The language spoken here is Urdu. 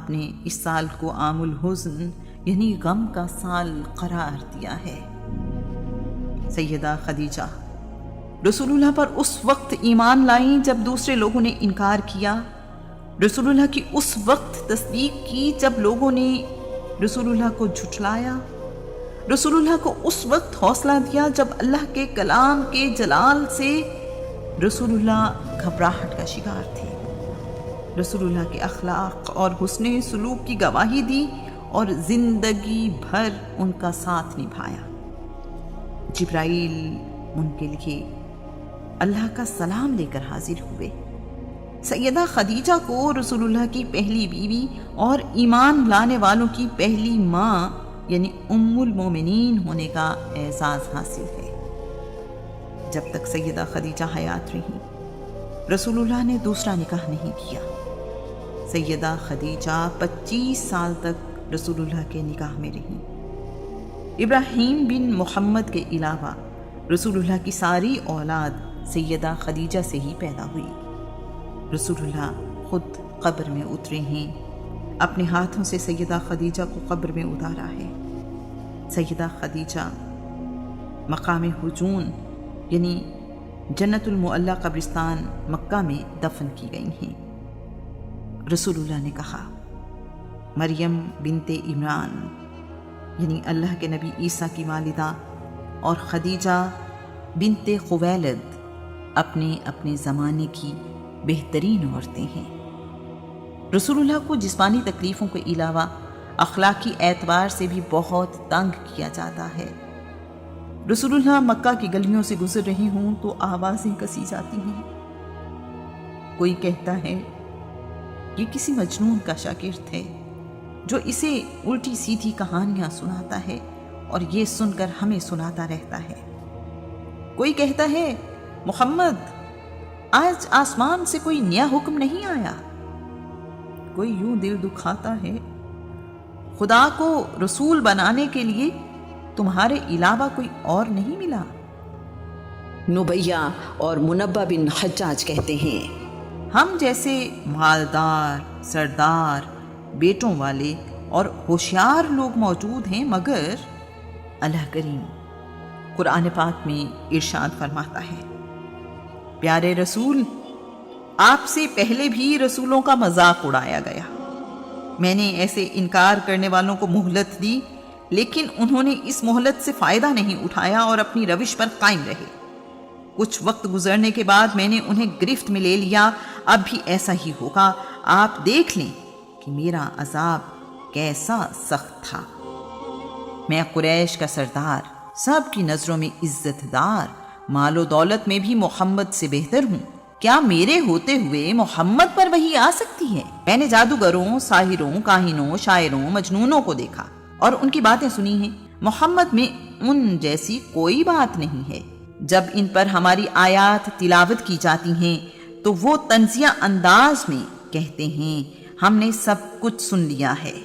آپ نے اس سال کو عام الحزن یعنی غم کا سال قرار دیا ہے۔ سیدہ خدیجہ رسول اللہ پر اس وقت ایمان لائیں جب دوسرے لوگوں نے انکار کیا، رسول اللہ کی اس وقت تصدیق کی جب لوگوں نے رسول اللہ کو جھٹلایا، رسول اللہ کو اس وقت حوصلہ دیا جب اللہ کے کلام کے جلال سے رسول اللہ گھبراہٹ کا شکار تھے، رسول اللہ کے اخلاق اور حسن سلوک کی گواہی دی اور زندگی بھر ان کا ساتھ نبھایا۔ جبرائیل ان کے لیے اللہ کا سلام لے کر حاضر ہوئے۔ سیدہ خدیجہ کو رسول اللہ کی پہلی بیوی اور ایمان لانے والوں کی پہلی ماں یعنی ام المومنین ہونے کا اعزاز حاصل ہے۔ جب تک سیدہ خدیجہ حیات رہی رسول اللہ نے دوسرا نکاح نہیں کیا۔ سیدہ خدیجہ 25 سال تک رسول اللہ کے نکاح میں رہی۔ ابراہیم بن محمد کے علاوہ رسول اللہ کی ساری اولاد سیدہ خدیجہ سے ہی پیدا ہوئی۔ رسول اللہ خود قبر میں اترے ہیں، اپنے ہاتھوں سے سیدہ خدیجہ کو قبر میں اتارا ہے۔ سیدہ خدیجہ مقام ہجون یعنی جنت المعلی قبرستان مکہ میں دفن کی گئی ہیں۔ رسول اللہ نے کہا، مریم بنت عمران یعنی اللہ کے نبی عیسیٰ کی والدہ اور خدیجہ بنت خویلد اپنے اپنے زمانے کی بہترین عورتیں ہیں۔ رسول اللہ کو جسمانی تکلیفوں کے علاوہ اخلاقی اعتبار سے بھی بہت تنگ کیا جاتا ہے۔ رسول اللہ مکہ کی گلیوں سے گزر رہی ہوں تو آوازیں کسی جاتی ہیں۔ کوئی کہتا ہے یہ کسی مجنون کا شاگرد ہے جو اسے الٹی سیدھی کہانیاں سناتا ہے اور یہ سن کر ہمیں سناتا رہتا ہے۔ کوئی کہتا ہے محمد آج آسمان سے کوئی نیا حکم نہیں آیا۔ کوئی یوں دل دکھاتا ہے خدا کو رسول بنانے کے لیے تمہارے علاوہ کوئی اور نہیں ملا۔ نبیہ اور منبہ بن حجاج کہتے ہیں، ہم جیسے مالدار، سردار، بیٹوں والے اور ہوشیار لوگ موجود ہیں، مگر اللہ کریم قرآن پاک میں ارشاد فرماتا ہے، پیارے رسول آپ سے پہلے بھی رسولوں کا مذاق اڑایا گیا، میں نے ایسے انکار کرنے والوں کو مہلت دی لیکن انہوں نے اس مہلت سے فائدہ نہیں اٹھایا اور اپنی روش پر قائم رہے۔ کچھ وقت گزرنے کے بعد میں نے انہیں گرفت میں لے لیا، اب بھی ایسا ہی ہوگا، آپ دیکھ لیں کہ میرا عذاب کیسا سخت تھا۔ میں قریش کا سردار، سب کی نظروں میں عزت دار، مال و دولت میں بھی محمد سے بہتر ہوں، کیا میرے ہوتے ہوئے محمد پر وحی آ سکتی ہے؟ میں نے جادوگروں، ساحروں، کاہنوں، شاعروں، مجنونوں کو دیکھا اور ان کی باتیں سنی ہیں، محمد میں ان جیسی کوئی بات نہیں ہے۔ جب ان پر ہماری آیات تلاوت کی جاتی ہیں تو وہ طنزیہ انداز میں کہتے ہیں ہم نے سب کچھ سن لیا ہے۔